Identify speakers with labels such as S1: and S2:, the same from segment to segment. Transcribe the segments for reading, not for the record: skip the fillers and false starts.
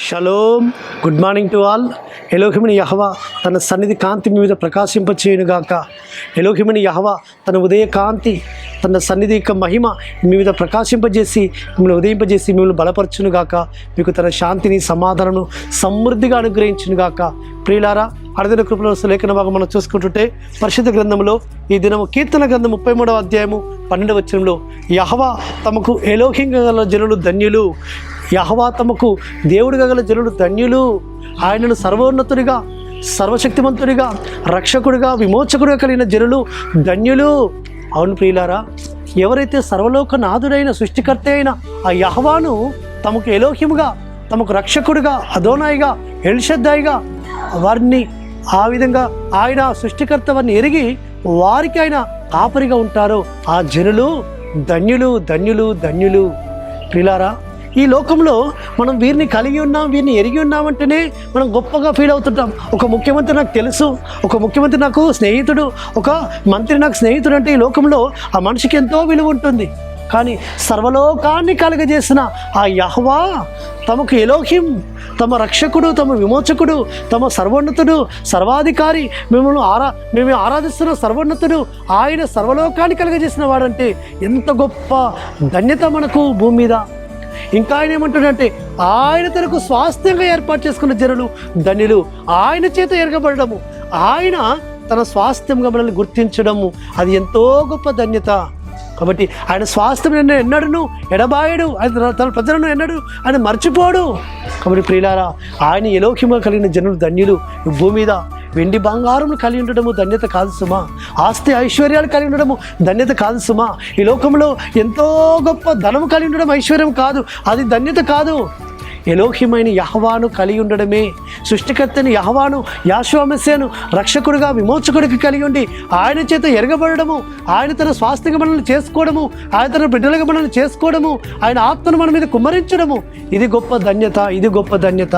S1: Shalom, good morning to all. ఎలోహిముని Jehovah తన సన్నిధి కాంతి మీ మీద ప్రకాశింపచేయునుగాక. ఎలోహిముని యెహోవా తన ఉదయ కాంతి, తన సన్నిధి యొక్క మహిమ మీ మీద ప్రకాశింపజేసి మిమ్మల్ని ఉదయింపజేసి మిమ్మల్ని బలపరచునుగాక. మీకు తన శాంతిని, సమాధానము సమృద్ధిగా అనుగ్రహించునుగాక. ప్రియులారా, అరుదైన కృపలో లేఖన భాగం మనం చూసుకుంటుంటే పరిశుద్ధ గ్రంథంలో ఈ దినము కీర్తన గ్రంథం 33వ అధ్యాయము 12వ వచనంలో యెహోవా తమకు ఎలోహింగా గల జనులు ధన్యులు, యెహోవా తమకు దేవుడిగా గల జనులు ధన్యులు, ఆయనను సర్వోన్నతుడిగా, సర్వశక్తిమంతుడిగా, రక్షకుడిగా, విమోచకుడిగా కలిగిన జనులు ధన్యులు. అవును ప్రియులారా, ఎవరైతే సర్వలోక నాథుడైన సృష్టికర్త అయిన ఆ యెహోవాను తమకు ఎలోహిముగా, తమకు రక్షకుడిగా, అదోనాయిగా, ఎల్షద్దాయిగా వారిని ఆ విధంగా ఆయన సృష్టికర్త వారిని ఎరిగి వారికి ఆయన కాపరిగా ఉంటారో ఆ జనులు ధన్యులు, ధన్యులు, ధన్యులు. ప్రియులారా, ఈ లోకంలో మనం వీరిని కలిగి ఉన్నాం, వీరిని ఎరిగి ఉన్నామంటేనే మనం గొప్పగా ఫీల్ అవుతుంటాం. ఒక ముఖ్యమంత్రి నాకు తెలుసు, ఒక ముఖ్యమంత్రి నాకు స్నేహితుడు, ఒక మంత్రి నాకు స్నేహితుడు అంటే ఈ లోకంలో ఆ మనిషికి ఎంతో విలువ ఉంటుంది. కానీ సర్వలోకాన్ని కలుగజేసిన ఆ యెహోవా తమకు ఎలోహిం, తమ రక్షకుడు, తమ విమోచకుడు, తమ సర్వోన్నతుడు, సర్వాధికారి, మేము ఆరాధిస్తున్న సర్వోన్నతుడు, ఆయన సర్వలోకాన్ని కలుగజేసిన వాడంటే ఎంత గొప్ప ధన్యత మనకు భూమి మీద. ఇంకా ఆయన ఏమంటాడంటే ఆయన తనకు స్వాస్థ్యంగా ఏర్పాటు చేసుకున్న జనులు ధన్యులు, ఆయన చేత ఎరగబడము, ఆయన తన స్వాస్థ్యంగా మనల్ని గుర్తించడము, అది ఎంతో గొప్ప ధన్యత. కాబట్టి ఆయన స్వాస్థ్యం ఎన్నడను ఎడబాయడు, ఆయన తన ప్రజలను ఎన్నడు ఆయన మర్చిపోడు. కాబట్టి ప్రియులారా, ఆయన ఎలోహిముగా కలిగిన జనులు ధన్యులు. భూమి మీద వెండి బంగారములు కలిగి ఉండడము ధన్యత కాదు సుమా, ఆస్తి ఐశ్వర్యాలు కలిగి ఉండడము ధన్యత కాదు సుమా, ఈ లోకంలో ఎంతో గొప్ప ధనము కలిగి ఉండడం ఐశ్వర్యం కాదు, అది ధన్యత కాదు. ఎలోహిమైన యెహోవాను కలిగి ఉండడమే, సృష్టికర్తని యెహోవాను, యెహోవా మెస్సీయను రక్షకుడిగా, విమోచకుడికి కలిగి ఉండి ఆయన చేత ఎరగబడము, ఆయన తన స్వాస్థ్యంగా మనల్ని చేసుకోవడము, ఆయన తన బిడ్డలుగా మనల్ని చేసుకోవడము, ఆయన ఆత్మను మన మీద కుమ్మరించడము, ఇది గొప్ప ధన్యత, ఇది గొప్ప ధన్యత.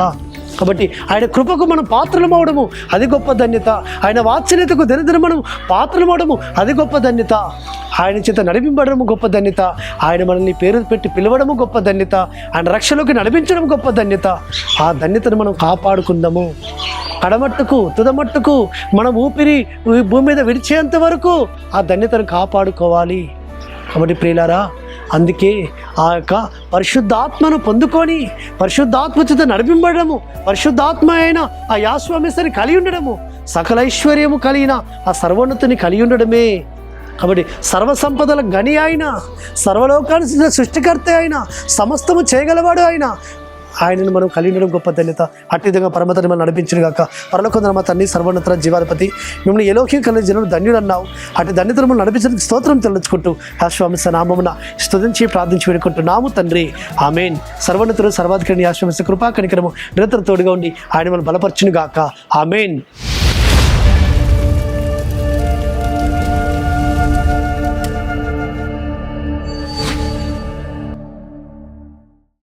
S1: కాబట్టి ఆయన కృపకు మనం పాత్రలమవడము అది గొప్ప ధన్యత, ఆయన వాత్సల్యతకు దినదిన మనం పాత్రలమవడము అది గొప్ప ధన్యత, ఆయన చేత నడిపించడము గొప్ప ధన్యత, ఆయన మనల్ని పేరు పెట్టి పిలవడము గొప్ప ధన్యత, ఆయన రక్షలోకి నడిపించడం గొప్ప ధన్యత. ఆ ధన్యతను మనం కాపాడుకుందాము. కడమట్టుకు తుదమట్టుకు మనం ఊపిరి భూమి మీద విడిచేంత వరకు ఆ ధన్యతను కాపాడుకోవాలి. కాబట్టి ప్రియులారా, అందుకే ఆ యొక్క పరిశుద్ధాత్మను పొందుకొని పరిశుద్ధాత్మ చేత నడిపించడము, పరిశుద్ధాత్మ అయిన ఆ యెహోవా మెస్సీయని కలిగి ఉండడము, సకల ఐశ్వర్యము కలిగిన ఆ సర్వోన్నతుని కలిగి ఉండడమే. కాబట్టి సర్వసంపదల గని అయిన, సర్వలోకాన్ని సృష్టికర్త అయిన, సమస్తము చేయగలవాడు అయిన ఆయనను మనం కలిగి ఉండడం గొప్ప ధన్యత. అట్టి విధంగా పరమతని మనం నడిపించిన గాక. పరలోకంలో మా తండ్రి, సర్వోన్నత జీవాధిపతి, మిమ్మల్ని ఎలోహిం కలిగిన జనులు ధన్యుడు అన్నావు. అటు ధన్యతను మనం నడిపించడానికి స్తోత్రం తెలుసుకుంటూ యెహోవా మెస్సీ నామమున స్తుతించి ప్రార్థించి వేడుకుంటున్నాము తండ్రి, ఆమేన్. సర్వోన్నతుడు, సర్వాధికారి యెహోవా మెస్సీ కృపా కనికరము నిరంతరం తోడుగా ఉండి ఆయన మనం బలపరచును గాక. ఆమేన్.